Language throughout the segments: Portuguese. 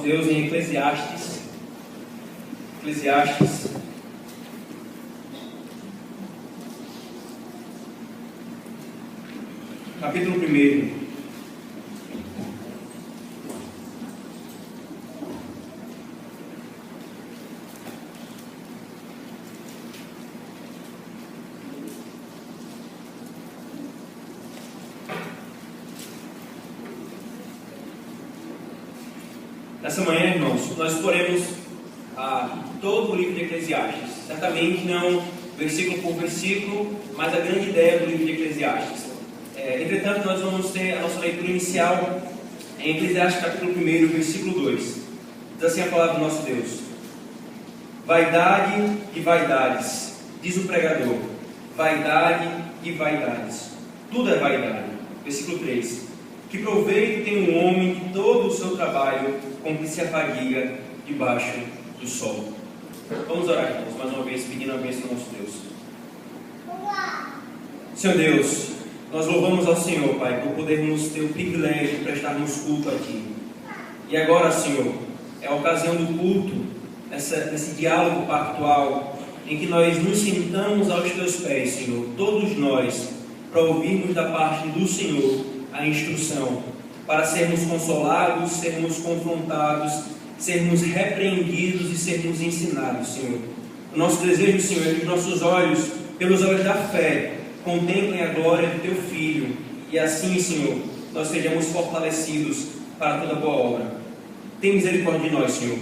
Deus em Eclesiastes. Capítulo 1. Nessa manhã, irmãos, nós exploremos todo o livro de Eclesiastes. Certamente não versículo por versículo, mas a grande ideia do livro de Eclesiastes. Entretanto, nós vamos ter a nossa leitura inicial em Eclesiastes capítulo 1, versículo 2. Diz assim a palavra do nosso Deus: vaidade e vaidades, diz o pregador, vaidade e vaidades, tudo é vaidade. Versículo 3: que proveito tem um homem de todo o seu trabalho com que se afadiga debaixo do sol. Vamos orar, irmãos, mais uma vez, pedindo a bênção do nosso Deus. Senhor Deus, nós louvamos ao Senhor, Pai, por podermos ter o privilégio de prestarmos culto a Ti. E agora, Senhor, é a ocasião do culto, nesse diálogo pactual, em que nós nos sentamos aos Teus pés, Senhor, todos nós, para ouvirmos da parte do Senhor a instrução, para sermos consolados, sermos confrontados, sermos repreendidos e sermos ensinados, Senhor. O nosso desejo, Senhor, é que os nossos olhos, pelos olhos da fé, contemplem a glória do Teu Filho, e assim, Senhor, nós sejamos fortalecidos para toda boa obra. Tem misericórdia de nós, Senhor,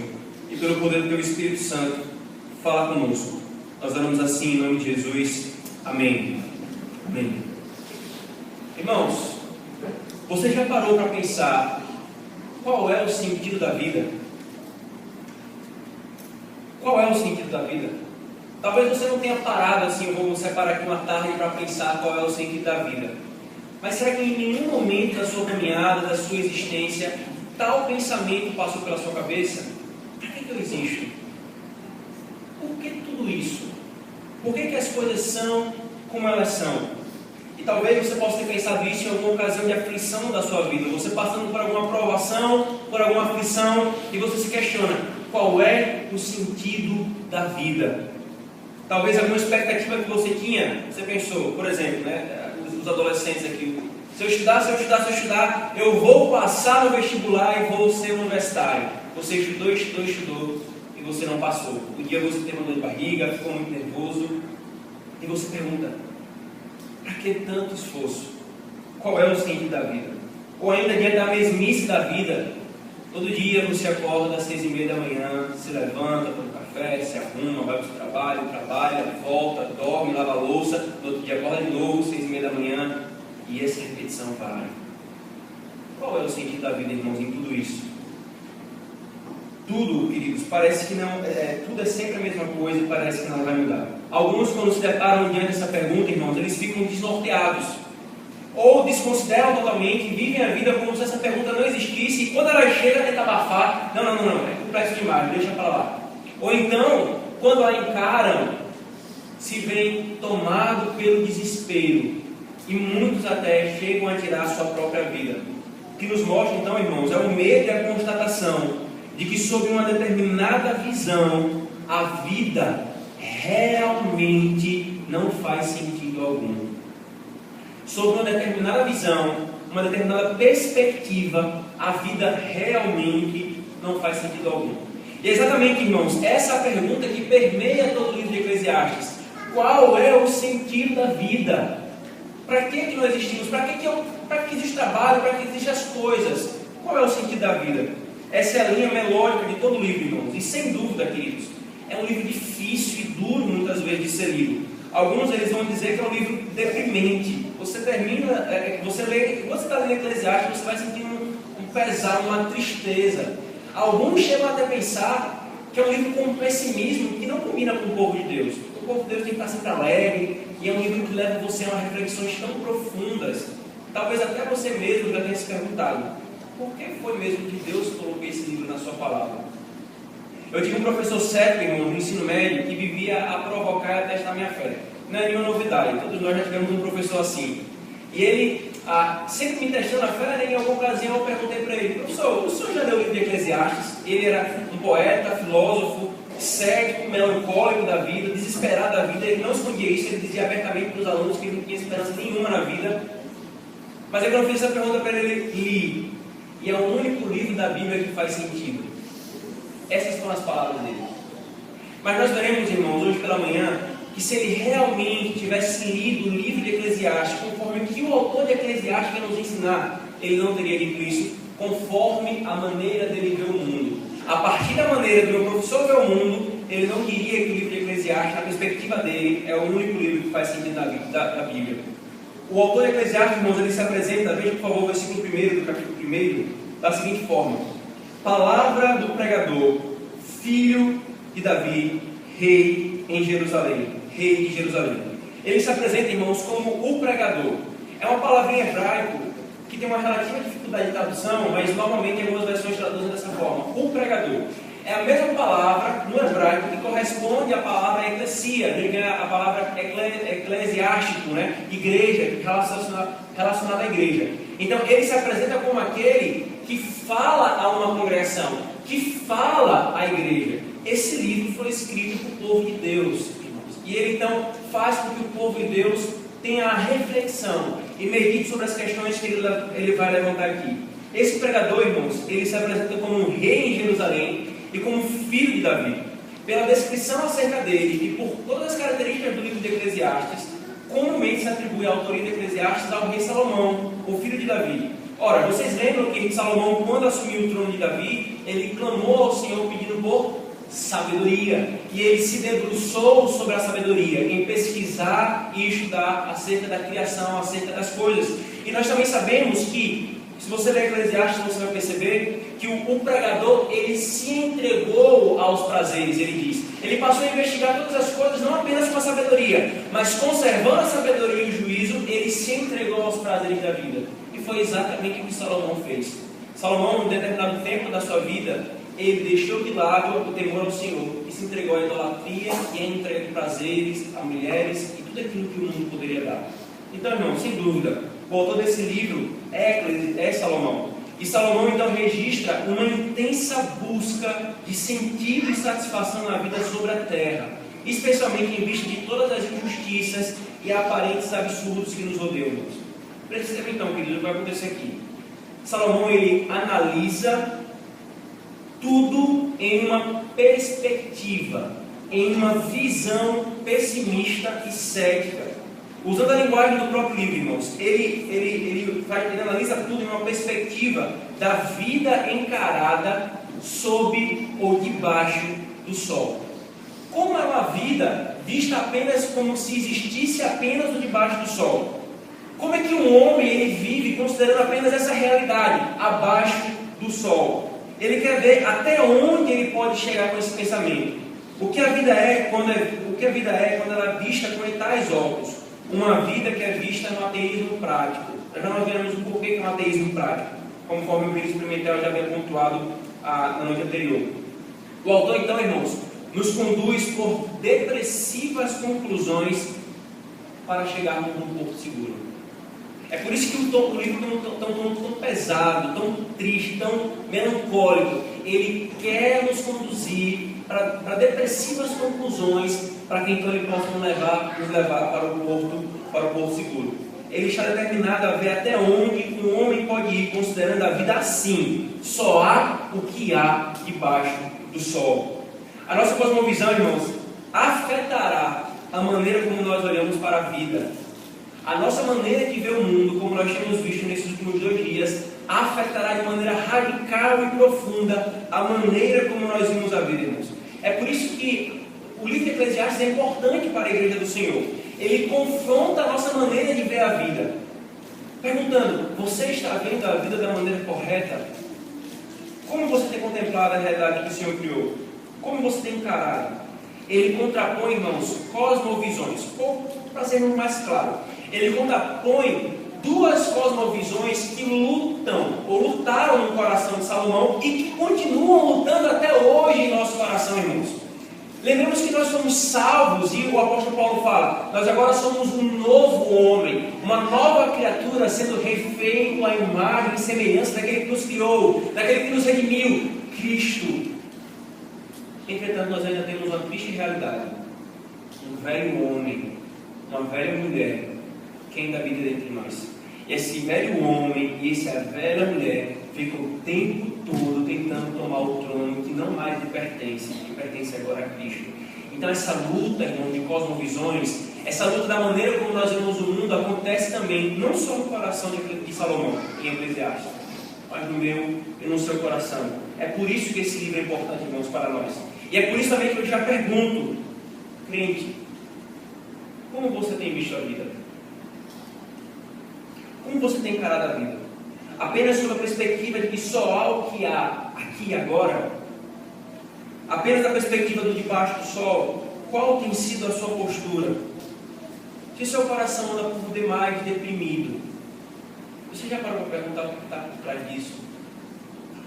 e pelo poder do Teu Espírito Santo, fala conosco. Nós oramos assim em nome de Jesus. Amém. Amém. Irmãos, você já parou para pensar qual é o sentido da vida? Qual é o sentido da vida? Talvez você não tenha parado assim, eu vou separar aqui uma tarde para pensar qual é o sentido da vida. Mas será que em nenhum momento da sua caminhada, da sua existência, tal pensamento passou pela sua cabeça? Para que eu existo? Por que tudo isso? Por que as coisas são como elas são? E talvez você possa ter pensado isso em alguma ocasião de aflição da sua vida. Você passando por alguma provação, por alguma aflição, e você se questiona, qual é o sentido da vida? Talvez alguma expectativa que você tinha, você pensou, por exemplo, os adolescentes aqui, se eu estudar, eu vou passar no vestibular e vou ser universitário. Você estudou, e você não passou. Um dia você teve uma dor de barriga, ficou muito nervoso, e você pergunta, para que tanto esforço? Qual é o sentido da vida? Ou ainda diante da mesmice da vida, todo dia você acorda às 6h30 da manhã, se levanta, toma café, se arruma, vai para o seu trabalho, trabalha, volta, dorme, lava a louça, no outro dia acorda de novo, 6h30 da manhã, e essa repetição vai. Qual é o sentido da vida, irmãos, em tudo isso? Tudo, queridos, parece que não, tudo é sempre a mesma coisa e parece que não vai mudar. Alguns, quando se deparam diante dessa pergunta, irmãos, eles ficam desnorteados. Ou desconsideram totalmente, vivem a vida como se essa pergunta não existisse, e quando ela chega, tenta abafar. Não, é complexo demais, deixa para lá. Ou então, quando a encaram, se veem tomados pelo desespero, e muitos até chegam a tirar a sua própria vida. O que nos mostra, então, irmãos, é o medo e a constatação de que, sob uma determinada visão, a vida realmente não faz sentido algum. Sob uma determinada visão, uma determinada perspectiva, a vida realmente não faz sentido algum. E exatamente, irmãos, essa é a pergunta que permeia todo o livro de Eclesiastes. Qual é o sentido da vida? Para que nós existimos? Para que existe trabalho? Para que existem as coisas? Qual é o sentido da vida? Essa é a linha melódica de todo o livro, irmãos. E sem dúvida, queridos, é um livro difícil e duro muitas vezes de ser lido. Alguns eles vão dizer que é um livro deprimente. Você termina, quando você está lendo Eclesiastes, você vai sentir um pesar, uma tristeza. Alguns chegam até a pensar que é um livro com um pessimismo que não combina com o povo de Deus. O povo de Deus tem que estar sempre alegre, e é um livro que leva você a reflexões tão profundas. Talvez até você mesmo já tenha se perguntado, por que foi mesmo que Deus colocou esse livro na sua palavra? Eu tive um professor sério, irmão, no ensino médio, que vivia a provocar e a testar minha fé. Não é nenhuma novidade, todos nós já tivemos um professor assim. E ele sempre me testando a fé, em alguma ocasião eu perguntei para ele: professor, o senhor já leu o livro de Eclesiastes? Ele era um poeta, filósofo, cético, melancólico da vida, desesperado da vida. Ele não escondia isso, ele dizia abertamente para os alunos que ele não tinha esperança nenhuma na vida. Mas aí quando eu fiz essa pergunta para ele, li, e é o único livro da Bíblia que faz sentido. Essas foram as palavras dele. Mas nós veremos, irmãos, hoje pela manhã, que se ele realmente tivesse lido o livro de Eclesiastes, conforme o que o autor de Eclesiastes quer nos ensinar, ele não teria dito isso, conforme a maneira dele ver o mundo. A partir da maneira do meu professor ver o mundo, ele não queria que o livro de Eclesiastes, na perspectiva dele, é o único livro que faz sentido da Bíblia. O autor de Eclesiastes, irmãos, ele se apresenta, veja por favor o versículo 1 do capítulo 1, da seguinte forma: palavra do pregador, filho de Davi, rei em Jerusalém, rei de Jerusalém. Ele se apresenta, irmãos, como o pregador. É uma palavra em hebraico que tem uma relativa dificuldade de tradução, mas normalmente algumas versões traduzem dessa forma: o pregador. É a mesma palavra no hebraico que corresponde à palavra eclesia, a palavra eclesiástico, né? Igreja, relacionada à igreja. Então ele se apresenta como aquele que fala a uma congregação, que fala à igreja. Esse livro foi escrito para o povo de Deus, irmãos. E ele então faz com que o povo de Deus tenha a reflexão e medite sobre as questões que ele vai levantar aqui. Esse pregador, irmãos, ele se apresenta como um rei em Jerusalém e como filho de Davi. Pela descrição acerca dele e por todas as características do livro de Eclesiastes, comumente se atribui a autoria de Eclesiastes ao rei Salomão, o filho de Davi. Ora, vocês lembram que Salomão, quando assumiu o trono de Davi, ele clamou ao Senhor pedindo por sabedoria, e ele se debruçou sobre a sabedoria, em pesquisar e estudar acerca da criação, acerca das coisas. E nós também sabemos que, se você ler Eclesiastes, você vai perceber que o pregador, ele se entregou aos prazeres, ele diz. Ele passou a investigar todas as coisas, não apenas com a sabedoria, mas conservando a sabedoria e o juízo, ele se entregou aos prazeres da vida. E foi exatamente o que Salomão fez. Salomão, em um determinado tempo da sua vida, ele deixou de lado o temor ao Senhor e se entregou à idolatria e à entrega de prazeres, a mulheres e tudo aquilo que o mundo poderia dar. Então, irmão, sem dúvida, o autor desse livro é Salomão. E Salomão então registra uma intensa busca de sentido e satisfação na vida sobre a terra, especialmente em vista de todas as injustiças e aparentes absurdos que nos rodeiam. Perceba então, querido, o que vai acontecer aqui. Salomão, ele analisa tudo em uma perspectiva, em uma visão pessimista e cética. Usando a linguagem do próprio livro, irmãos, ele analisa tudo em uma perspectiva da vida encarada sob ou debaixo do sol. Como é uma vida vista apenas como se existisse apenas no debaixo do sol? Como é que um homem ele vive considerando apenas essa realidade, abaixo do sol? Ele quer ver até onde ele pode chegar com esse pensamento. O que a vida é quando ela é vista com tais óculos? Uma vida que é vista no ateísmo prático. Nós veremos o porquê que é um ateísmo prático, conforme o Príncipe Pimentel já havia pontuado na noite anterior. O autor, então, irmãos, nos conduz por depressivas conclusões para chegarmos num porto seguro. É por isso que o livro é tão pesado, tão triste, tão melancólico. Ele quer nos conduzir para depressivas conclusões, para que então ele possa nos levar para o porto seguro. Ele está determinado a ver até onde um homem pode ir, considerando a vida assim. Só há o que há debaixo do sol. A nossa cosmovisão, irmãos, afetará a maneira como nós olhamos para a vida. A nossa maneira de ver o mundo, como nós temos visto nesses últimos 2 dias, afetará de maneira radical e profunda a maneira como nós vimos a vida, irmãos. É por isso que o livro de Eclesiastes é importante para a igreja do Senhor. Ele confronta a nossa maneira de ver a vida, perguntando: você está vendo a vida da maneira correta? Como você tem contemplado a realidade que o Senhor criou? Como você tem encarado? Ele contrapõe, irmãos, cosmovisões. Para sermos mais claros, ele contrapõe 2 cosmovisões que lutaram no coração de Salomão e que continuam lutando até hoje em nosso coração, irmãos. Lembremos que nós somos salvos, e o apóstolo Paulo fala, nós agora somos um novo homem, uma nova criatura sendo refeito à imagem e semelhança daquele que nos criou, daquele que nos redimiu, Cristo. Entretanto, nós ainda temos uma triste realidade: um velho homem, uma velha mulher, que ainda habita dentro de nós. E esse velho homem e essa velha mulher ficam o tempo todo tentando tomar o trono que não mais lhe pertence, que pertence agora a Cristo. Então essa luta, irmão, de cosmovisões, essa luta da maneira como nós vemos o mundo, acontece também, não só no coração de Salomão, em Eclesiastes, mas no meu e no seu coração. É por isso que esse livro é importante, irmãos, para nós. E é por isso também que eu já pergunto, crente, como você tem visto a vida? Como você tem encarado a vida? Apenas sob a perspectiva de que só há o que há aqui e agora? Apenas da perspectiva do debaixo do sol? Qual tem sido a sua postura? Se o seu coração anda por demais deprimido, você já parou para perguntar o que está por trás disso?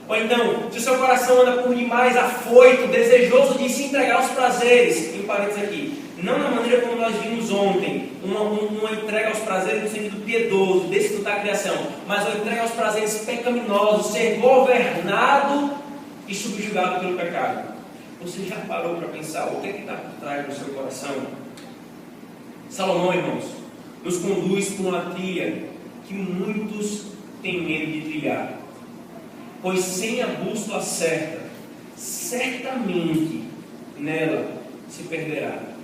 Ou então, se o seu coração anda por demais afoito, desejoso de se entregar aos prazeres, em parênteses aqui, não na maneira como nós vimos ontem, uma entrega aos prazeres no sentido piedoso, desfrutar a criação, mas uma entrega aos prazeres pecaminosos, ser governado e subjugado pelo pecado. Você já parou para pensar o que está por trás do seu coração? Salomão, irmãos, nos conduz por uma trilha que muitos têm medo de trilhar, pois sem a bússola certa, certamente nela se perderá.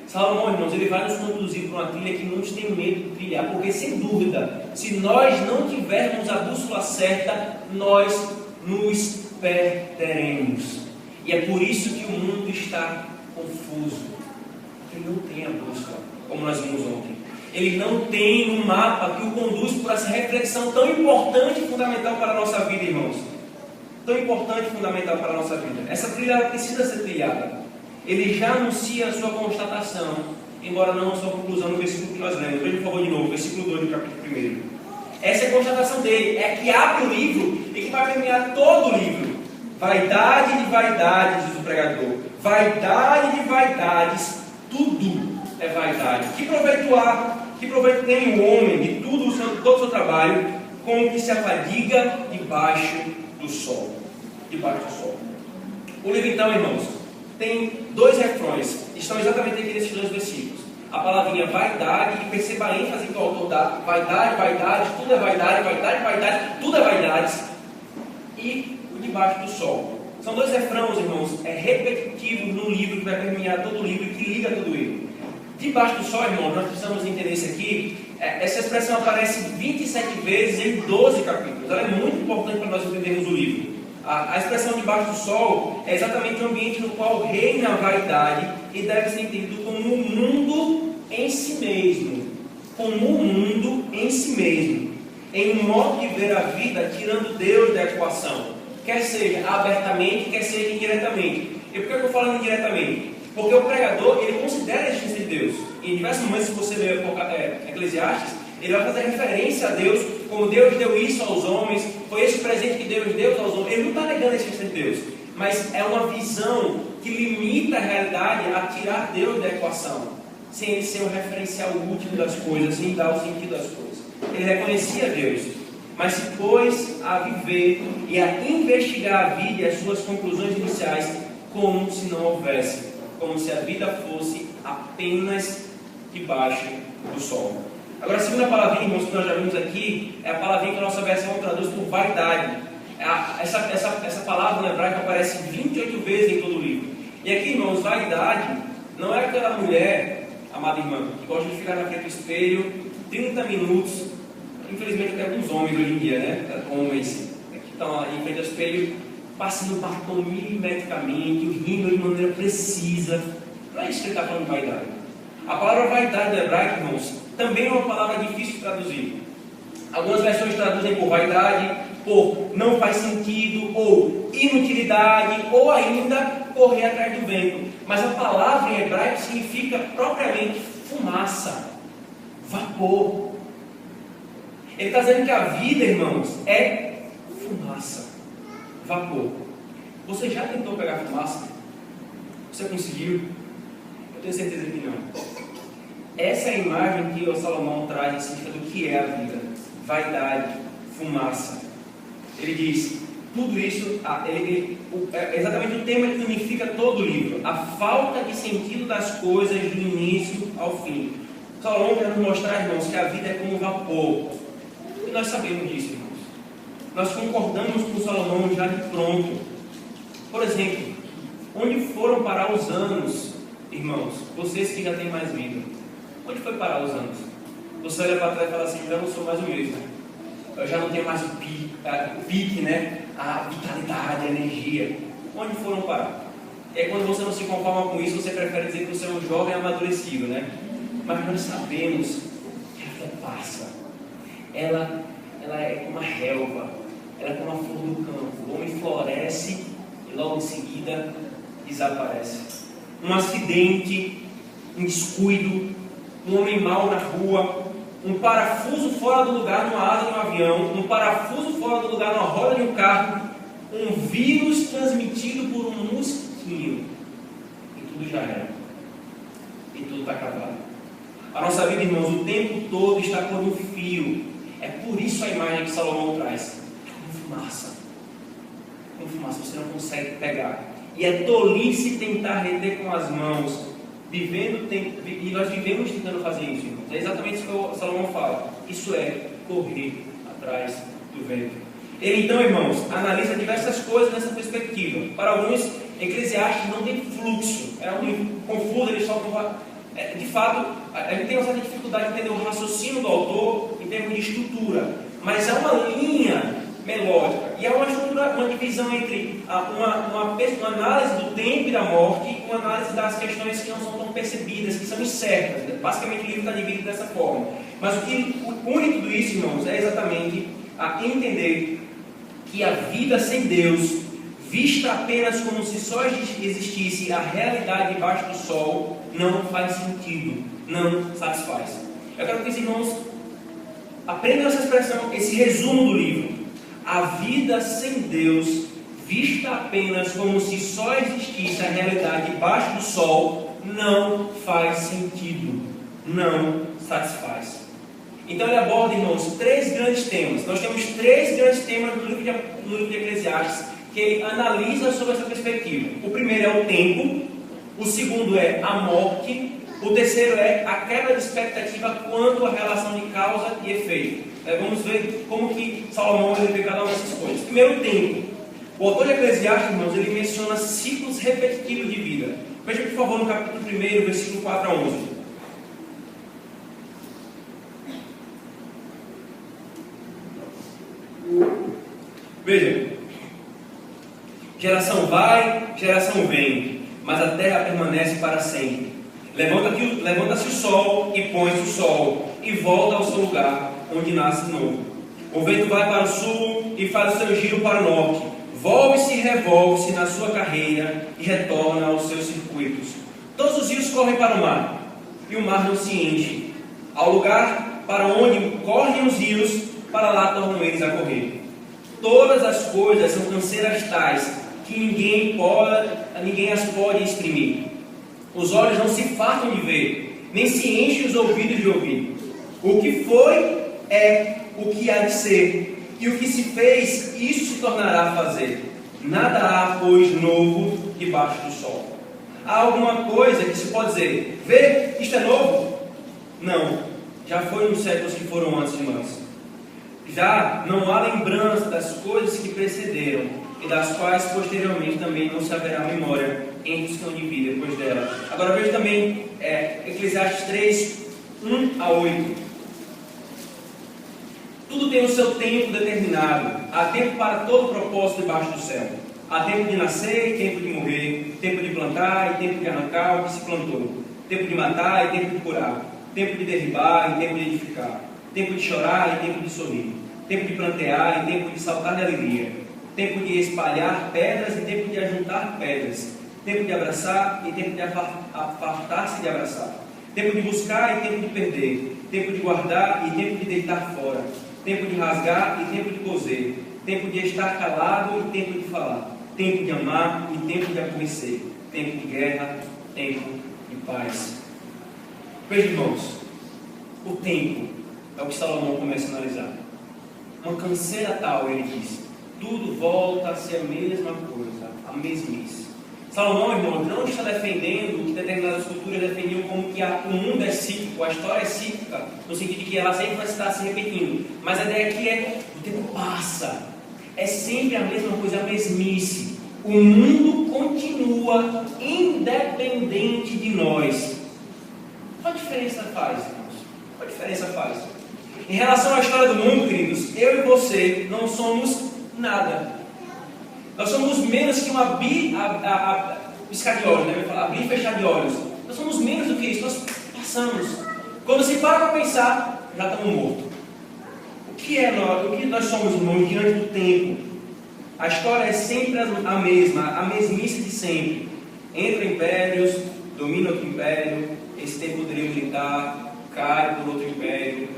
Salomão, irmãos, ele vai nos conduzir para uma trilha que muitos têm medo de trilhar, porque sem dúvida, se nós não tivermos a bússola certa, nós nos perderemos. E é por isso que o mundo está confuso, porque ele não tem a bússola, como nós vimos ontem. Ele não tem um mapa que o conduz por essa reflexão tão importante e fundamental para a nossa vida, irmãos. Tão importante e fundamental para a nossa vida. Essa trilha ela precisa ser trilhada. Ele já anuncia a sua constatação, embora não a sua conclusão no versículo que nós lemos. Veja, por favor, de novo, versículo 2 do capítulo 1. Essa é a constatação dele, é que abre o livro e que vai permear todo o livro. Vaidade de vaidades, diz o pregador. Vaidade de vaidades, tudo é vaidade. Que proveito há, que proveito tem o homem de todo o seu trabalho, com o que se afadiga debaixo do sol. Debaixo do sol. O livro, então, irmãos, tem dois refrões, estão exatamente aqui nesses dois versículos. A palavrinha vaidade, e perceba a ênfase que o autor dá: vaidade, vaidade, tudo é vaidade, vaidade, vaidade, tudo é vaidades. E o debaixo do sol. São dois refrões, irmãos, repetitivos no livro, que vai permear todo o livro e que liga todo o livro. Debaixo do sol, irmãos, nós precisamos entender isso aqui. Essa expressão aparece 27 vezes em 12 capítulos. Ela é muito importante para nós entendermos o livro. A expressão debaixo do sol é exatamente o ambiente no qual reina a vaidade e deve ser entendido como um mundo em si mesmo. Como um mundo em si mesmo. Em um modo de ver a vida, tirando Deus da equação. Quer seja abertamente, quer seja indiretamente. E por que eu estou falando indiretamente? Porque o pregador, ele considera a existência de Deus. E em diversos momentos, se você ler Eclesiastes, ele vai fazer referência a Deus, como Deus deu isso aos homens, foi esse o presente que Deus deu aos homens. Ele não está negando a existência de Deus, mas é uma visão que limita a realidade a tirar Deus da equação, sem ele ser o referencial último das coisas, sem dar o sentido das coisas. Ele reconhecia Deus, mas se pôs a viver e a investigar a vida e as suas conclusões iniciais como se não houvesse, como se a vida fosse apenas debaixo do sol. Agora, a segunda palavrinha, irmãos, que nós já vimos aqui, é a palavrinha que a nossa versão traduz por vaidade. Essa palavra no hebraico aparece 28 vezes em todo o livro. E aqui, irmãos, vaidade não é aquela mulher, amada irmã, que gosta de ficar na frente do espelho 30 minutos. Infelizmente, tem alguns homens hoje em dia, né? Homens que estão ali em frente ao espelho, passando o batom milimetricamente, rindo de maneira precisa. Não é isso que ele está falando de vaidade. A palavra vaidade do hebraico, irmãos, também é uma palavra difícil de traduzir. Algumas versões traduzem por vaidade, por não faz sentido, ou inutilidade, ou ainda correr atrás do vento. Mas a palavra em hebraico significa propriamente fumaça, vapor. Ele está dizendo que a vida, irmãos, é fumaça, vapor. Você já tentou pegar fumaça? Você conseguiu? Eu tenho certeza que não. Essa é a imagem que o Salomão traz acerca do que é a vida: vaidade, fumaça. Ele diz, tudo isso, é exatamente o tema que unifica todo o livro: a falta de sentido das coisas do início ao fim. Salomão quer nos mostrar, irmãos, que a vida é como vapor. E nós sabemos disso, irmãos. Nós concordamos com Salomão já de pronto. Por exemplo, onde foram parar os anos, irmãos? Vocês que já têm mais vida, onde foi parar os anos? Você olha para trás e fala assim: eu não sou mais o mesmo. Eu já não tenho mais o pique, né? A vitalidade, a energia. Onde foram parar? É quando você não se conforma com isso, você prefere dizer que você é um jovem amadurecido, né? Mas nós sabemos que a vida passa. Ela é como a relva, ela é como a flor do campo. O homem floresce e logo em seguida desaparece. Um acidente, um descuido, um homem mau na rua, um parafuso fora do lugar numa asa de um avião, um parafuso fora do lugar numa roda de um carro, um vírus transmitido por um mosquitinho, e tudo já era, e tudo está acabado. A nossa vida, irmãos, o tempo todo está por um fio. É por isso a imagem que Salomão traz: é como fumaça. Como fumaça, você não consegue pegar, e é tolice tentar reter com as mãos. E nós vivemos tentando fazer isso, irmãos. É exatamente isso que o Salomão fala. Isso é correr atrás do vento. Ele então, irmãos, analisa diversas coisas nessa perspectiva. Para alguns, Eclesiastes não tem fluxo, é um livro confuso, ele só de fato, a gente tem uma certa dificuldade de entender o raciocínio do autor em termos de estrutura, mas é uma linha melódica, e é uma estrutura, uma divisão entre uma análise do tempo e da morte e uma análise das questões que não são tão percebidas, que são incertas. Basicamente o livro está dividido dessa forma. Mas o que une tudo isso, irmãos, é exatamente a entender que a vida sem Deus, vista apenas como se só existisse a realidade debaixo do sol, não faz sentido, não satisfaz. Eu quero que os irmãos aprendam essa expressão, esse resumo do livro. A vida sem Deus, vista apenas como se só existisse a realidade debaixo do sol, não faz sentido, não satisfaz. Então ele aborda, irmãos, três grandes temas. Nós temos três grandes temas no livro de Eclesiastes que ele analisa sobre essa perspectiva. O primeiro é o tempo, o segundo é a morte, o terceiro é a quebra de expectativa quanto à relação de causa e efeito. Vamos ver como que Salomão vê cada uma dessas coisas. Primeiro, o tempo. O autor de Eclesiastes, irmãos, ele menciona ciclos repetitivos de vida. Veja, por favor, no capítulo 1, versículo 4 a 11. Veja, geração vai, geração vem, mas a terra permanece para sempre. Levanta-se o sol e põe-se o sol, e volta ao seu lugar, onde nasce de novo. O vento vai para o sul e faz o seu giro para o norte. Volve-se e revolve-se na sua carreira e retorna aos seus circuitos. Todos os rios correm para o mar, e o mar não se enche. Ao lugar para onde correm os rios, para lá tornam eles a correr. Todas as coisas são canseiras tais que ninguém as pode exprimir. Os olhos não se fartam de ver, nem se enchem os ouvidos de ouvir. O que foi é o que há de ser, e o que se fez, isso se tornará a fazer. Nada há, pois, novo debaixo do sol. Há alguma coisa que se pode dizer: vê, isto é novo? Não, já foi nos séculos que foram antes de nós. Já não há lembrança das coisas que precederam, e das quais posteriormente também não se haverá memória entre os que hão de vir depois dela. Agora veja também Eclesiastes 3, 1 a 8. Tudo tem o seu tempo determinado. Há tempo para todo propósito debaixo do céu. Há tempo de nascer e tempo de morrer, tempo de plantar e tempo de arrancar o que se plantou, tempo de matar e tempo de curar, tempo de derribar e tempo de edificar, tempo de chorar e tempo de sorrir, tempo de plantear e tempo de saltar de alegria, tempo de espalhar pedras e tempo de ajuntar pedras, tempo de abraçar e tempo de afastar-se de abraçar, tempo de buscar e tempo de perder, tempo de guardar e tempo de deitar fora, tempo de rasgar e tempo de coser, tempo de estar calado e tempo de falar, tempo de amar e tempo de aborrecer, tempo de guerra, tempo de paz. Veja, irmãos, o tempo é o que Salomão começa a analisar. Uma canseira tal, ele diz, tudo volta a ser a mesma coisa, a mesmice. Salomão, irmão, não está defendendo o que determinadas culturas defendiam como que o mundo é cíclico, a história é cíclica, no sentido de que ela sempre vai estar se repetindo. Mas a ideia aqui é, o tempo passa, é sempre a mesma coisa, a mesmice. O mundo continua independente de nós. Qual a diferença faz, irmãos? Qual a diferença faz? Em relação à história do mundo, queridos, eu e você não somos nada. Nós somos menos que uma piscar de olhos, né? Abrir e fechar de olhos. Nós somos menos do que isso, nós passamos. Quando se para pensar, já estamos mortos. O que nós somos, irmãos, diante do tempo? A história é sempre a mesma, a mesmice de sempre. Entra impérios, domina outro império, esse tem poderio militar, cai por outro império,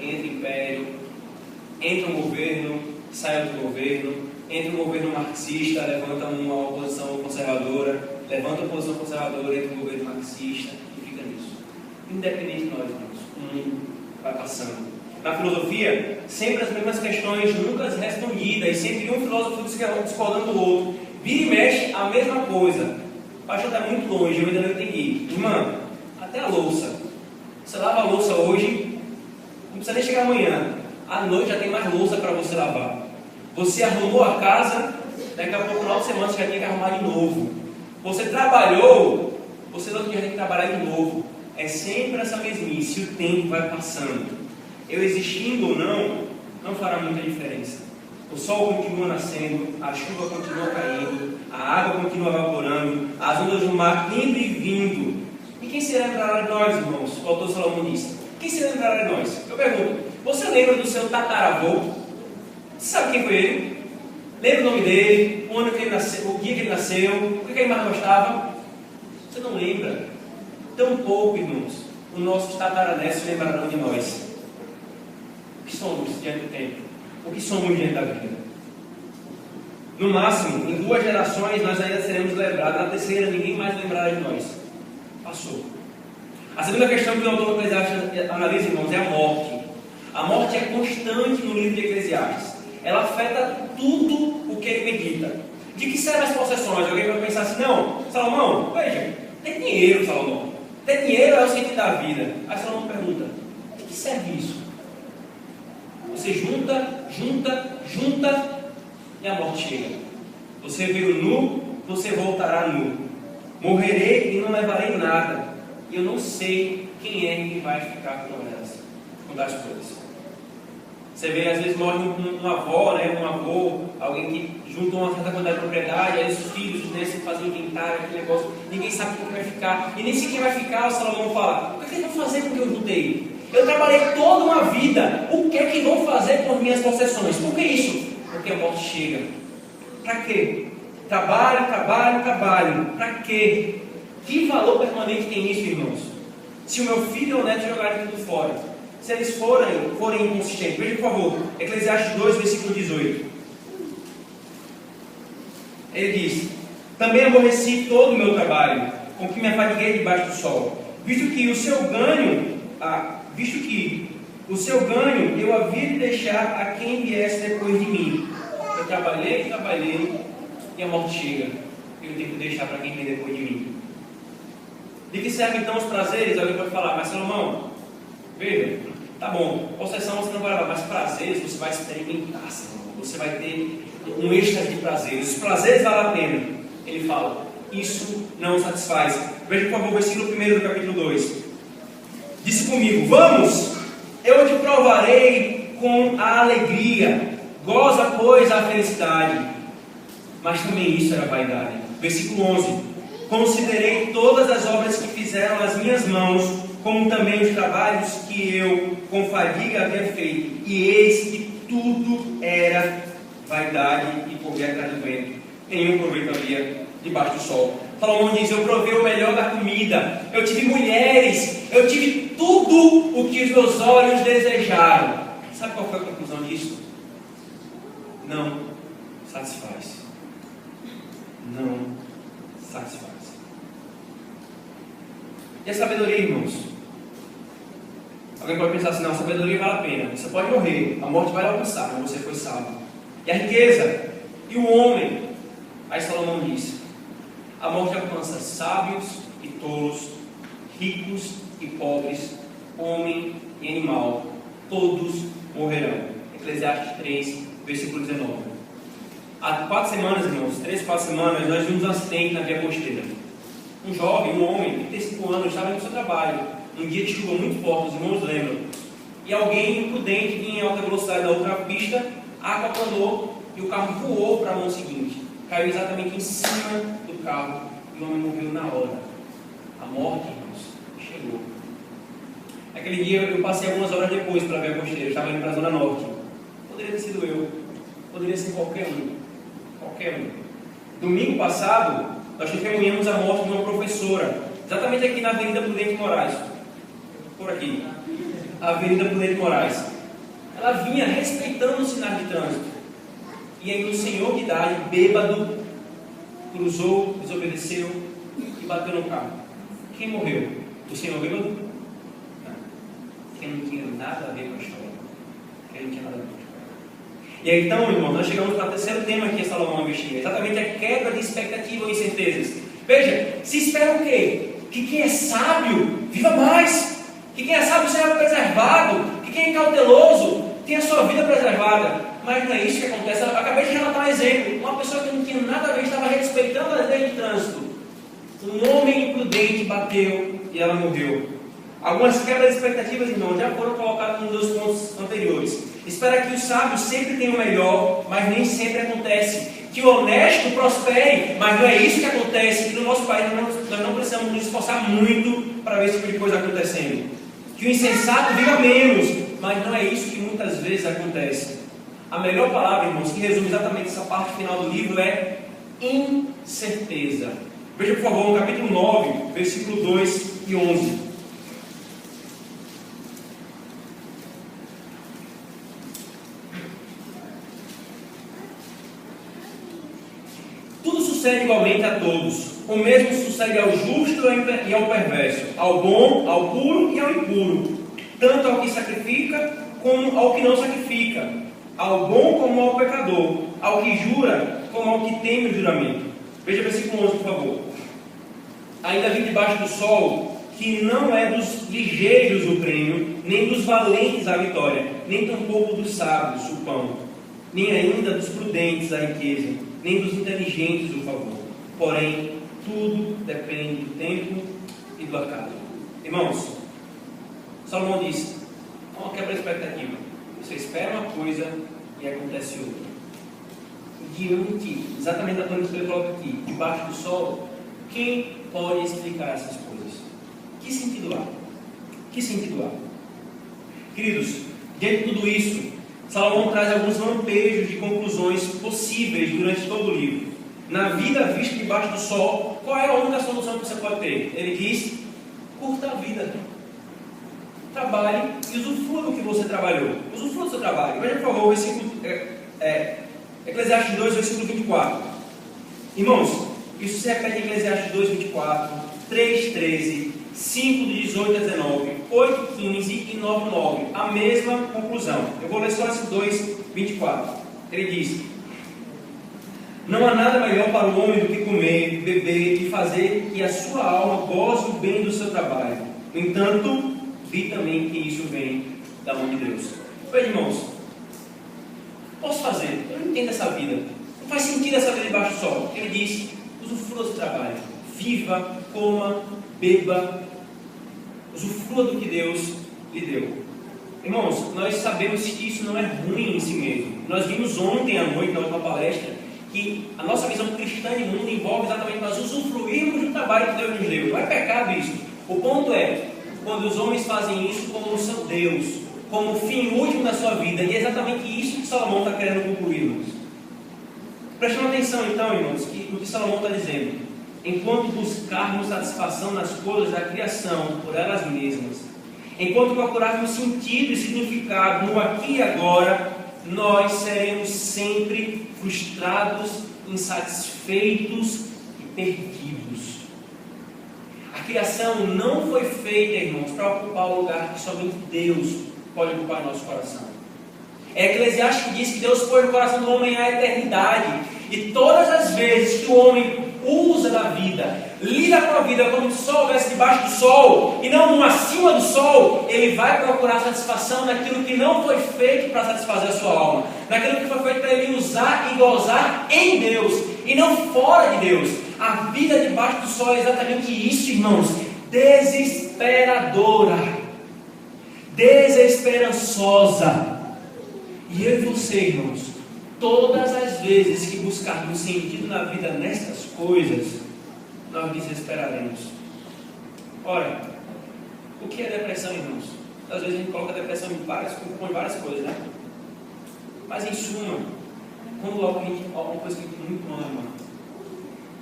entra um governo, sai outro governo, entra um governo marxista, levanta uma oposição conservadora, entra um governo marxista, e fica nisso. Independente de nós, irmãos, o mundo vai passando. Na filosofia, sempre as mesmas questões, nunca respondidas, e sempre um filósofo discordando do outro. Vira e mexe a mesma coisa. O pastor está muito longe, eu ainda não entendi. Irmã, até a louça. Você lava a louça hoje, não precisa nem chegar amanhã. À noite já tem mais louça para você lavar. Você arrumou a casa, daqui a pouco, no final de semana, você já tem que arrumar de novo. Você trabalhou, você no outro dia tem que trabalhar de novo. É sempre essa mesmice, o tempo vai passando. Eu existindo ou não, não fará muita diferença. O sol continua nascendo, a chuva continua caindo, a água continua evaporando, as ondas do mar indo e vindo. E quem se lembrará de nós, irmãos? O autor Salomão disse. Quem se lembrará de nós? Eu pergunto, você lembra do seu tataravô? Você sabe quem foi ele? Lembra o nome dele, o ano que ele nasceu, o dia que ele nasceu, o que ele mais gostava? Você não lembra? Tão pouco, irmãos, os nossos tataranetos se lembrarão de nós. O que somos diante do tempo? O que somos diante da vida? No máximo, em 2 gerações nós ainda seremos lembrados, na terceira ninguém mais lembrará de nós. Passou. A segunda questão que o autor Eclesiastes analisa, irmãos, é a morte. A morte é constante no livro de Eclesiastes. Ela afeta tudo o que ele medita. De que servem as possessões? Alguém vai pensar assim, não, Salomão, veja, tem dinheiro, Salomão. Ter dinheiro é o sentido da vida. Aí Salomão pergunta, de que serve isso? Você junta, e a morte chega. Você veio nu, você voltará nu. Morrerei e não levarei nada. E eu não sei quem é que vai ficar com elas, com das coisas. Você vê, às vezes morre uma avó, um avô, alguém que juntou uma certa quantidade de propriedade, aí os filhos, né, se fazem inventário, aquele negócio, ninguém sabe como vai ficar, e nem sei quem vai ficar. O Salomão fala, o que é que eles vão fazer com o que eu juntei? Eu trabalhei toda uma vida, o que é que vão fazer com as minhas possessões? Por que isso? Porque a morte chega. Para quê? Trabalho, para quê? Que valor permanente tem isso, irmãos? Se o meu filho ou neto jogarem tudo fora, se eles forem inconsistentes, veja por favor, Eclesiastes 2, versículo 18. Ele diz, também aborreci todo o meu trabalho, com que me afadiguei debaixo do sol, visto que o seu ganho eu havia de deixar a quem viesse depois de mim. Eu trabalhei, e a morte chega. Eu tenho que deixar para quem vem depois de mim. De que servem então os prazeres? Alguém pode falar, mas Salomão, veja, tá bom, possessão você não vai levar, mas prazeres você vai experimentar, Salomão. Você vai ter um êxtase de prazeres. Os prazeres valem a pena. Ele fala, isso não satisfaz. Veja por favor o versículo 1 do capítulo 2. Disse comigo, vamos, eu te provarei com a alegria, goza, pois, a felicidade. Mas também isso era vaidade. Versículo 11, considerei todas as obras que fizeram as minhas mãos, como também os trabalhos que eu com fadiga havia feito, e eis que tudo era vaidade e correr atrás do vento, nenhum proveito havia debaixo do sol. Salomão diz, eu provei o melhor da comida, eu tive mulheres, eu tive tudo o que os meus olhos desejaram. Sabe qual foi a conclusão disso? Não satisfaz. Não satisfaz. E a sabedoria, irmãos? Alguém pode pensar assim, não, a sabedoria vale a pena. Você pode morrer, a morte vai lhe alcançar, mas você foi salvo. E a riqueza? E o homem? Aí Salomão disse, a morte alcança sábios e tolos, ricos e pobres, homem e animal, todos morrerão. Eclesiastes 3, versículo 19. Há 4 semanas, irmãos, 3, 4 semanas, nós vimos um acidente na via costeira. Um jovem, um homem, de 35 anos, estava no seu trabalho. Um dia de chuva muito forte, os irmãos lembram. E alguém imprudente vinha em alta velocidade da outra pista, aquaplanou e o carro voou para a mão seguinte. Caiu exatamente em cima do carro e o homem morreu na hora. A morte, irmãos, chegou. Aquele dia eu passei algumas horas depois para ver a costeira, eu estava indo para a Zona Norte. Poderia ter sido eu, poderia ser qualquer um. Domingo passado, nós testemunhamos a morte de uma professora, exatamente aqui na Avenida Prudente Moraes. Por aqui, a Avenida Prudente Moraes. Ela vinha respeitando os sinais de trânsito. E aí um senhor de idade, bêbado, cruzou, desobedeceu e bateu no carro. Quem morreu? O senhor bêbado? Não. Quem não tinha nada a ver com a história. Quem não tinha nada a ver com a história. E aí então, irmãos, nós chegamos para o terceiro tema que Salomão investiga. Exatamente a quebra de expectativa e incertezas. Veja, se espera o quê? Que quem é sábio viva mais. Que quem é sábio seja preservado. Que quem é cauteloso tenha a sua vida preservada. Mas não é isso que acontece. Eu acabei de relatar um exemplo. Uma pessoa que não tinha nada a ver, estava respeitando as leis de trânsito. Um homem imprudente bateu e ela morreu. Algumas quebras de expectativas, irmãos, já foram colocadas nos 2 pontos anteriores. Espera que o sábio sempre tenha o melhor, mas nem sempre acontece. Que o honesto prospere, mas não é isso que acontece. Que no nosso país nós não precisamos nos esforçar muito para ver esse tipo de coisa acontecendo. Que o insensato viva menos, mas não é isso que muitas vezes acontece. A melhor palavra, irmãos, que resume exatamente essa parte final do livro é incerteza. Veja, por favor, no capítulo 9, versículo 2 e 11. Tudo sucede igualmente a todos. O mesmo sucede ao justo e ao perverso, ao bom, ao puro e ao impuro, tanto ao que sacrifica como ao que não sacrifica, ao bom como ao pecador, ao que jura como ao que teme o juramento. Veja o versículo 11, por favor. Ainda vi debaixo do sol que não é dos ligeiros o prêmio, nem dos valentes a vitória, nem tampouco dos sábios o pão, nem ainda dos prudentes a riqueza, nem dos inteligentes o favor. Porém, tudo depende do tempo e do acaso. Irmãos, Salomão disse, há uma quebra de expectativa. Você espera uma coisa e acontece outra. Diante, exatamente da coisa que ele coloca aqui, debaixo do sol, quem pode explicar essas coisas? Que sentido há? Que sentido há? Queridos, diante de tudo isso, Salomão traz alguns lampejos de conclusões possíveis durante todo o livro. Na vida vista debaixo do sol, qual é a única solução que você pode ter? Ele diz, curta a vida. Trabalhe e usufrua do que você trabalhou. Usufrua do seu trabalho. Veja, por favor, o versículo, Eclesiastes 2, versículo 24. Irmãos, isso se repete em Eclesiastes 2, 24, 3, 13, 5, de 18 a 19, 8, 15 e 9, 9. A mesma conclusão. Eu vou ler só esse 2, 24. Ele diz, não há nada melhor para o homem do que comer, beber e fazer que a sua alma goze o bem do seu trabalho. No entanto, vi também que isso vem da mão de Deus. Veja, irmãos, posso fazer? Eu não entendo essa vida. Não faz sentido essa vida debaixo do sol. Ele diz, usufrua do seu trabalho. Viva, coma, beba. Usufrua do que Deus lhe deu. Irmãos, nós sabemos que isso não é ruim em si mesmo. Nós vimos ontem à noite, na última palestra, que a nossa visão cristã de mundo envolve exatamente nós usufruirmos do trabalho que Deus nos deu. Não é pecado isso. O ponto é, quando os homens fazem isso como o seu Deus, como o fim último da sua vida, e é exatamente isso que Salomão está querendo concluir. Prestando atenção então, irmãos, no que Salomão está dizendo. Enquanto buscarmos satisfação nas coisas da criação por elas mesmas, enquanto procurarmos sentido e significado no aqui e agora, nós seremos sempre frustrados, insatisfeitos e perdidos. A A criação não foi feita, irmãos, para ocupar o lugar que somente Deus pode ocupar no nosso coração. É Eclesiastes que diz que Deus pôs no coração do homem a eternidade. E todas as vezes que o homem usa da vida, lida com a vida como se só houvesse debaixo do sol e não no acima do sol, ele vai procurar satisfação naquilo que não foi feito para satisfazer a sua alma, naquilo que foi feito para ele usar e gozar em Deus e não fora de Deus. A vida debaixo do sol é exatamente isso, irmãos: desesperadora, desesperançosa. E eu e você, irmãos, todas as vezes que buscarmos sentido na vida nestas coisas, nós desesperaremos. Ora, o que é depressão, irmãos? Às vezes a gente coloca depressão em várias coisas, né? Mas em suma, quando alguma coisa que a gente muito ama,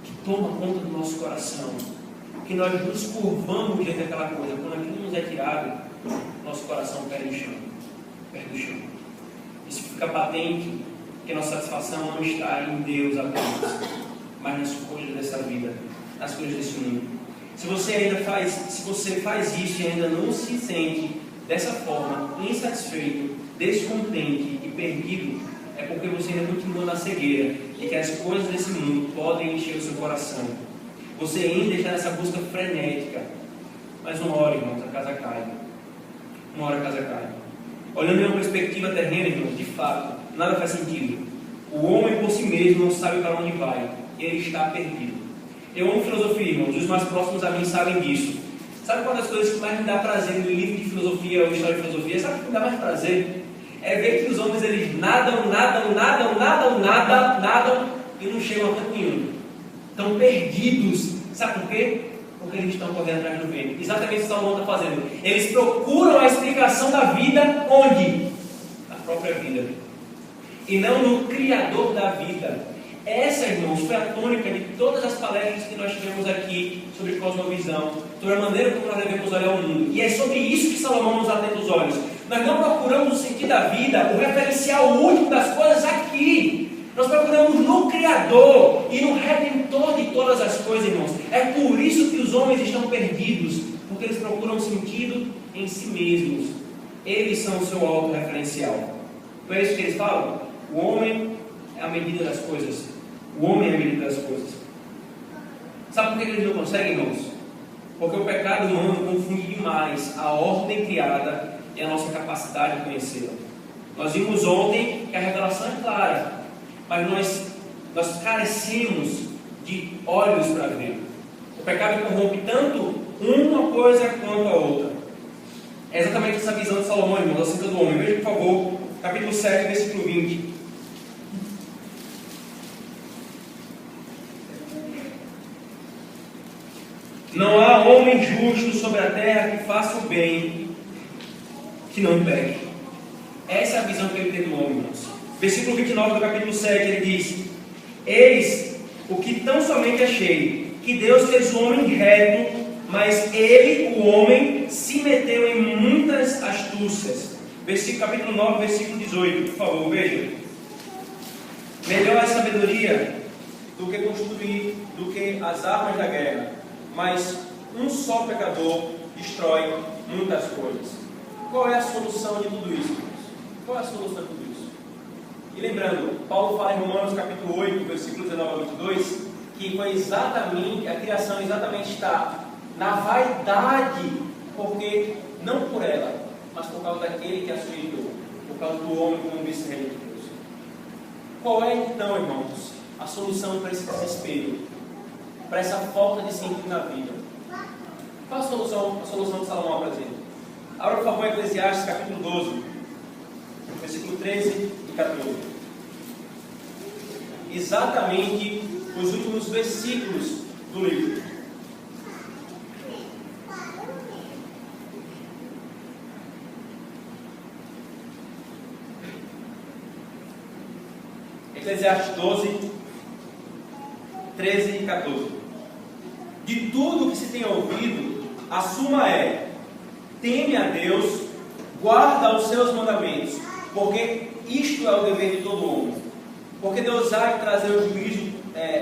que toma conta do nosso coração, que nós nos curvamos diante daquela coisa, quando aquilo nos é tirado, nosso coração perde o chão. Isso fica patente, que nossa satisfação não está em Deus apenas, mas nas coisas dessa vida, nas coisas desse mundo. Se você faz isso e ainda não se sente dessa forma, insatisfeito, descontente e perdido, é porque você ainda continua na cegueira e que as coisas desse mundo podem encher o seu coração. Você ainda está nessa busca frenética, mas uma hora, irmãos, a casa cai. Olhando de uma perspectiva terrena, irmãos, de fato, nada faz sentido. O homem por si mesmo não sabe para onde vai. Ele está perdido. Eu amo filosofia, irmãos. Os mais próximos a mim sabem disso. Sabe uma das coisas que mais me dá prazer no livro de filosofia ou história de filosofia? Sabe o que me dá mais prazer? É ver que os homens, eles nadam e não chegam a canto nenhum. Estão perdidos. Sabe por quê? Porque eles estão correndo atrás do vento. Exatamente o que Salomão está fazendo. Eles procuram a explicação da vida onde? Na própria vida. E não no Criador da vida. Essa, irmãos, foi a tônica de todas as palestras que nós tivemos aqui sobre cosmovisão, sobre a maneira como nós devemos olhar o mundo. E é sobre isso que Salomão nos atenta os olhos. Nós não procuramos o sentido da vida, o referencial último das coisas aqui. Nós procuramos no Criador e no Redentor de todas as coisas, irmãos. É por isso que os homens estão perdidos, porque eles procuram sentido em si mesmos. Eles são o seu autorreferencial. Não é isso que eles falam? O homem é a medida das coisas. O homem é a medida das coisas. Sabe por que eles não conseguem, irmãos? Porque o pecado humano confunde demais a ordem criada e a nossa capacidade de conhecê-la. Nós vimos ontem que a revelação é clara, mas nós carecemos de olhos para ver. O pecado corrompe tanto uma coisa quanto a outra. É exatamente essa visão de Salomão, irmãos, acerca do homem. Veja, por favor, capítulo 7, versículo 20. Não há homem justo sobre a terra que faça o bem, que não peque. Essa é a visão que ele tem do homem, irmãos. Versículo 29 do capítulo 7, ele diz: eis o que tão somente achei, que Deus fez o homem reto, mas ele, o homem, se meteu em muitas astúcias. Capítulo 9, versículo 18, por favor, veja. Melhor é sabedoria do que as armas da guerra, mas um só pecador destrói muitas coisas. Qual é a solução de tudo isso, irmãos? Qual é a solução de tudo isso? E lembrando, Paulo fala em Romanos capítulo 8, versículo 19 a 22, que foi exatamente, a criação exatamente está na vaidade, porque não por ela, mas por causa daquele que a sujetou, por causa do homem como vice-rei de Deus. Qual é então, irmãos, a solução para esse desespero, para essa falta de sentido na vida? Qual a solução que Salomão apresenta? Abra, por favor, Eclesiastes capítulo 12, versículo 13 e 14. Exatamente os últimos versículos do livro. Eclesiastes 12, 13 e 14. De tudo que se tem ouvido, a suma é: teme a Deus, guarda os seus mandamentos, porque isto é o dever de todo homem. Porque Deus há de trazer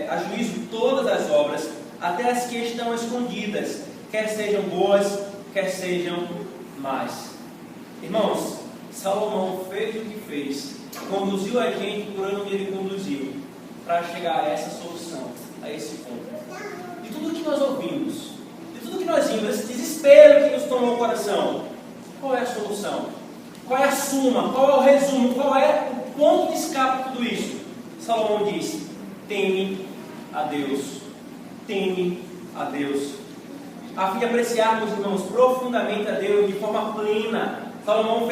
a juízo todas as obras, até as que estão escondidas, quer sejam boas, quer sejam más. Irmãos, Salomão fez o que fez, conduziu a gente por onde ele conduziu, para chegar a essa solução, a esse ponto. De tudo que nós ouvimos, de tudo que nós vimos, esse desespero que nos tomou o coração, qual é a solução? Qual é a suma? Qual é o resumo? Qual é o ponto de escape de tudo isso? Salomão disse: teme a Deus. Teme a Deus. A fim de apreciarmos, irmãos, profundamente a Deus de forma plena. Salomão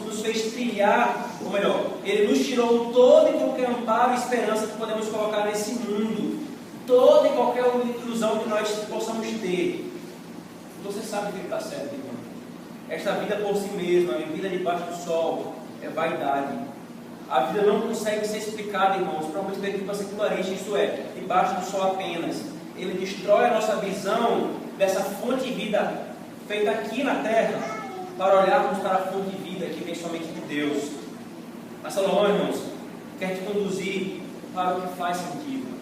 nos fez trilhar, ou melhor, ele nos tirou todo e qualquer amparo e esperança que podemos colocar nesse mundo. Toda e qualquer ilusão que nós possamos ter. Você sabe que está certo, irmão. Esta vida por si mesma, a vida debaixo do sol, é vaidade. A vida não consegue ser explicada, irmãos, para uma perspectiva secularista, isto é, debaixo do sol apenas. Ele destrói a nossa visão dessa fonte de vida feita aqui na terra, para olharmos para a fonte de vida que vem somente de Deus. Mas Salomão, irmãos, quer te conduzir para o que faz sentido.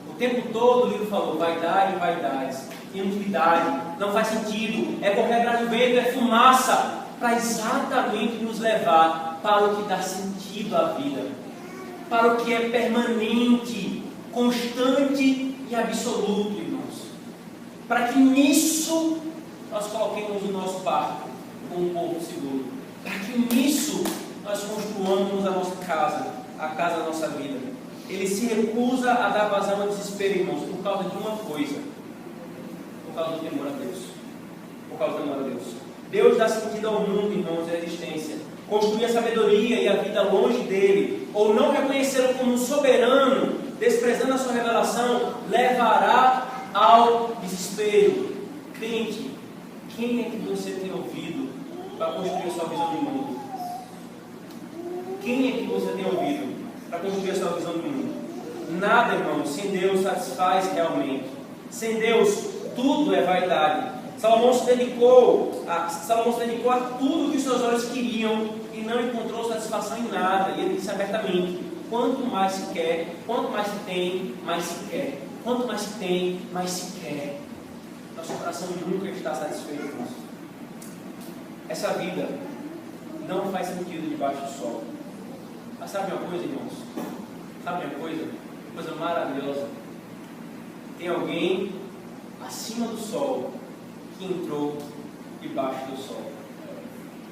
O tempo todo o livro falou vaidade, vaidades, inutilidade, não faz sentido, é correr atrás do vento, é fumaça, para exatamente nos levar para o que dá sentido à vida, para o que é permanente, constante e absoluto, irmãos, para que nisso nós coloquemos o nosso barco com um porto seguro, para que nisso nós construamos a nossa casa, a casa da nossa vida. Ele se recusa a dar vazão ao desespero, irmãos, por causa de uma coisa: por causa do temor a Deus. Por causa do temor a Deus. Deus dá sentido ao mundo, irmãos, e à existência. Construir a sabedoria e a vida longe dele, ou não reconhecê-lo como um soberano, desprezando a sua revelação, levará ao desespero. Crente, quem é que você tem ouvido para construir a sua visão de mundo? Quem é que você tem ouvido para construir a sua visão de mundo? Nada, irmãos, sem Deus satisfaz realmente. Sem Deus, tudo é vaidade. Salomão se dedicou a tudo que os seus olhos queriam e não encontrou satisfação em nada. E ele disse abertamente: quanto mais se quer, quanto mais se tem, mais se quer. Quanto mais se tem, mais se quer. Nosso coração nunca está satisfeito, irmãos. Essa vida não faz sentido debaixo do sol. Mas sabe uma coisa, irmãos? Sabe uma coisa? Coisa maravilhosa. Tem alguém acima do sol que entrou debaixo do sol.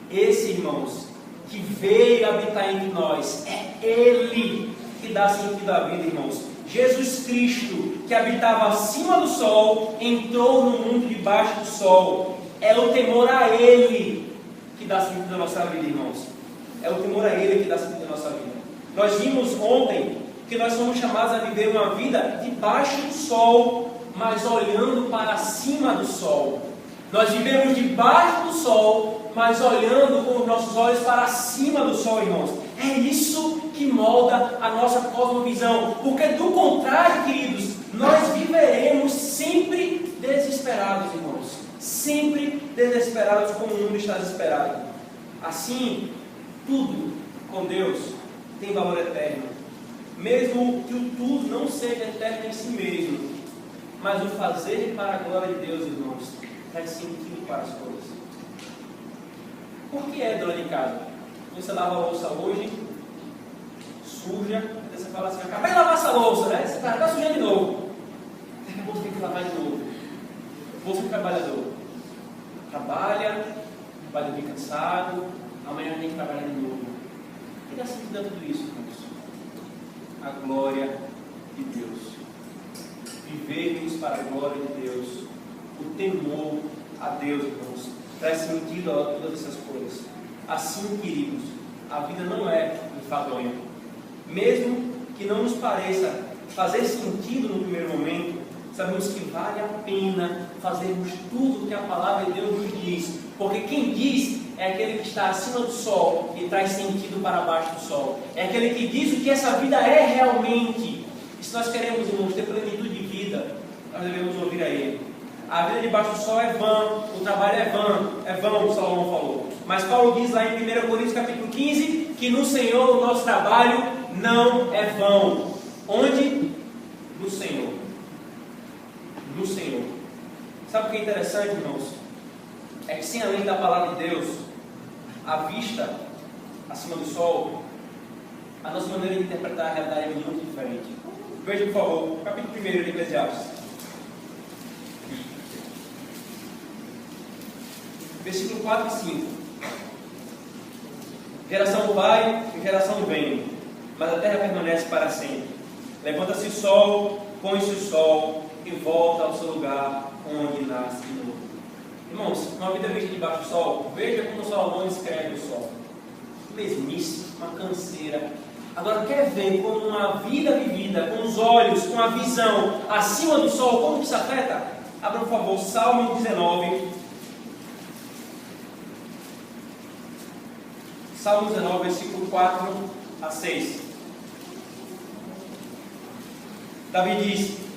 Esse, irmãos, que veio habitar entre nós, é Ele que dá sentido à vida, irmãos. Jesus Cristo, que habitava acima do sol, entrou no mundo debaixo do sol. É o temor a Ele que dá sentido à nossa vida, irmãos. É o temor a Ele que dá sentido à nossa vida. Nós vimos ontem que nós somos chamados a viver uma vida debaixo do sol, mas olhando para cima do sol. Nós vivemos debaixo do sol, mas olhando com os nossos olhos para cima do sol, irmãos. É isso que molda a nossa cosmovisão. Porque do contrário, queridos, nós viveremos sempre desesperados, irmãos. Sempre desesperados como o mundo está desesperado. Assim, tudo com Deus tem valor eterno. Mesmo que o tudo não seja eterno em si mesmo, mas o fazer para a glória de Deus, irmãos, traz sentido para as coisas. Por que é, dona de casa? Você lava a louça hoje, suja, você fala assim: acabei de lavar essa louça, né? Você está sujando de novo. Daqui a pouco tem que lavar de novo. Você é um trabalhador. Trabalha, vai dormir cansado, amanhã tem que trabalhar de novo. O que dá sentido a tudo isso, irmãos? A glória de Deus. Vivermos para a glória de Deus. O temor a Deus, irmãos, traz sentido a todas essas coisas. Assim, queridos, a vida não é enfadonha. Mesmo que não nos pareça fazer sentido no primeiro momento, sabemos que vale a pena fazermos tudo o que a palavra de Deus nos diz. Porque quem diz é aquele que está acima do sol e traz sentido para baixo do sol. É aquele que diz o que essa vida é realmente. E se nós queremos, irmãos, ter plenitude de vida, nós devemos ouvir a Ele. A vida debaixo do sol é vã, o trabalho é vão, Salomão falou. Mas Paulo diz lá em 1 Coríntios capítulo 15, que no Senhor o nosso trabalho não é vão. Onde? No Senhor. No Senhor. Sabe o que é interessante, irmãos? É que sem a lei da palavra de Deus, a vista acima do sol, a nossa maneira de interpretar a realidade é muito diferente. Veja, por favor, capítulo 1 de Eclesiastes. Versículo 4 e 5. Geração vai e geração vem, mas a terra permanece para sempre. Levanta-se o sol, põe-se o sol e volta ao seu lugar onde nasce de novo. Irmãos, uma vida vista debaixo do sol, veja como Salomão escreve o sol. Mesmice, uma canseira. Agora quer ver como uma vida vivida, com os olhos, com a visão acima do sol, como isso afeta? Abra por favor, Salmo 19. Salmo 19, versículo 4 a 6. Davi diz: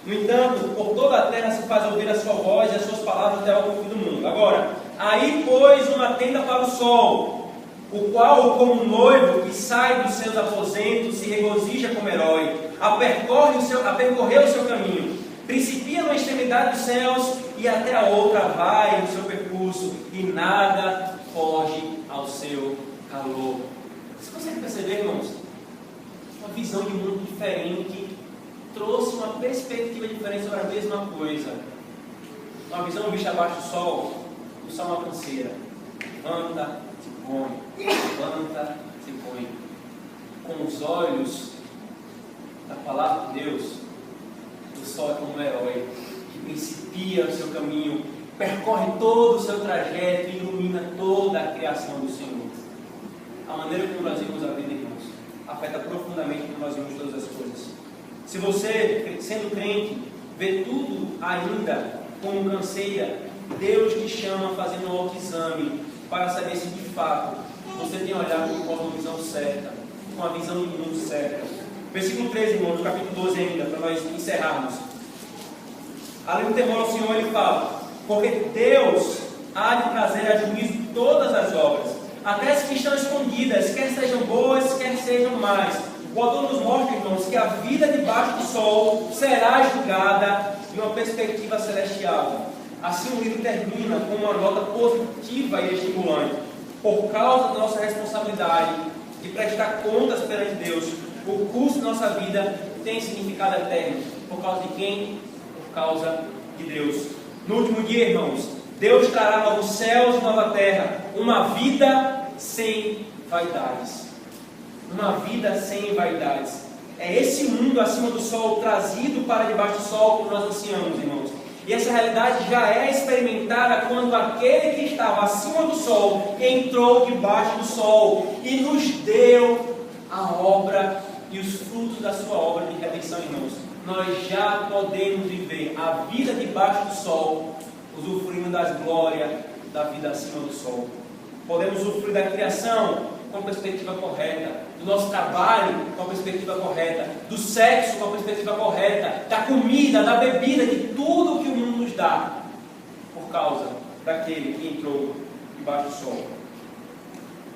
no entanto, por toda a terra se faz ouvir a sua voz e as suas palavras até ao fim do mundo. Agora, aí pôs uma tenda para o sol, o qual, como um noivo que sai dos seus aposentos, se regozija como herói, a percorrer o seu caminho, principia na extremidade dos céus e até a outra vai no seu percurso, e nada foge ao seu calor. Você consegue perceber, irmãos? Uma visão de mundo diferente trouxe uma perspectiva diferente sobre a mesma coisa. Uma visão vista abaixo do sol, o sol é uma canseira. Levanta, se põe, levanta, se põe. Com os olhos da palavra de Deus, o sol é como um herói que principia o seu caminho, percorre todo o seu trajeto e ilumina toda a criação do Senhor. A maneira como nós vemos a vida, irmãos, afeta profundamente como nós vemos todas as coisas. Se você, sendo crente, vê tudo ainda como canseira, Deus te chama fazendo um autoexame para saber se de fato você tem olhado com a visão certa, com a visão do mundo certa. Versículo 13, irmão, do capítulo 12 ainda, para nós encerrarmos. Além do temor ao Senhor, ele fala: porque Deus há de trazer a juízo todas as obras, até as que estão escondidas, quer sejam boas, quer sejam más. O autor nos mostra, irmãos, que a vida debaixo do sol será julgada de uma perspectiva celestial. Assim o livro termina com uma nota positiva e estimulante. Por causa da nossa responsabilidade de prestar contas perante Deus, o curso da nossa vida tem significado eterno. Por causa de quem? Por causa de Deus. No último dia, irmãos, Deus trará novos céus e nova terra, uma vida sem vaidades. Uma vida sem vaidades. É esse mundo acima do sol, trazido para debaixo do sol, que nós ansiamos, irmãos. E essa realidade já é experimentada quando aquele que estava acima do sol entrou debaixo do sol e nos deu a obra e os frutos da sua obra de redenção, irmãos. Nós já podemos viver a vida debaixo do sol, usufruindo das glórias da vida acima do sol. Podemos usufruir da criação com a perspectiva correta, do nosso trabalho com a perspectiva correta, do sexo com a perspectiva correta, da comida, da bebida, de tudo o que o mundo nos dá, por causa daquele que entrou debaixo do sol.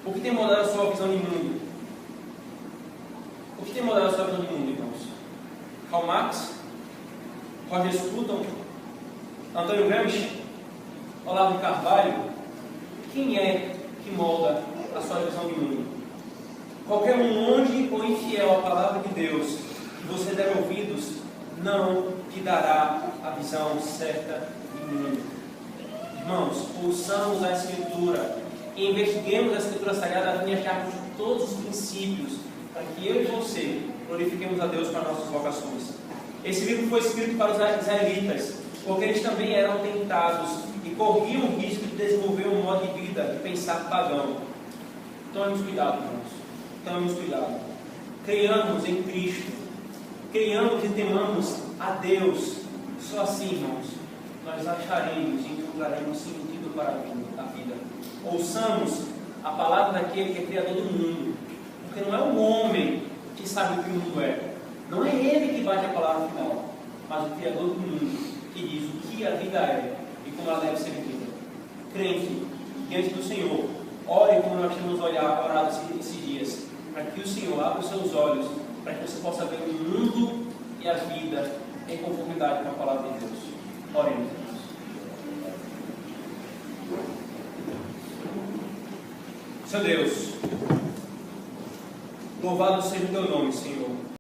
O que tem mudado a sua visão de mundo? O que tem mudado a sua visão de mundo, irmãos? Karl Marx, Roger Scruton, Antônio Gramsci, Olavo de Carvalho? Quem é que molda a sua visão de mundo? Qualquer um longe ou infiel à palavra de Deus que você der ouvidos, não te dará a visão certa de mundo. Irmãos, ouçamos a Escritura e investiguemos a Escritura Sagrada a fim de acharmos todos os princípios para que eu e você glorifiquemos a Deus para nossas vocações. Esse livro foi escrito para os israelitas, porque eles também eram tentados e corriam o risco de desenvolver um modo de vida, de pensar pagão. Tomemos cuidado, irmãos. Tomemos cuidado. Creiamos em Cristo. Creiamos e temamos a Deus. Só assim, irmãos, nós acharemos e encontraremos sentido para a vida. Ouçamos a palavra daquele que é Criador do mundo. Porque não é o homem que sabe o que o mundo é. Não é ele que bate a palavra final, mas o Criador do mundo, que diz o que a vida é e como ela deve ser vivida. Crente, diante do Senhor, ore como nós temos orado esses dias, para que o Senhor abra os seus olhos, para que você possa ver o mundo e a vida em conformidade com a palavra de Deus. Oremos, irmãos. Seu Deus, louvado seja o teu nome, Senhor.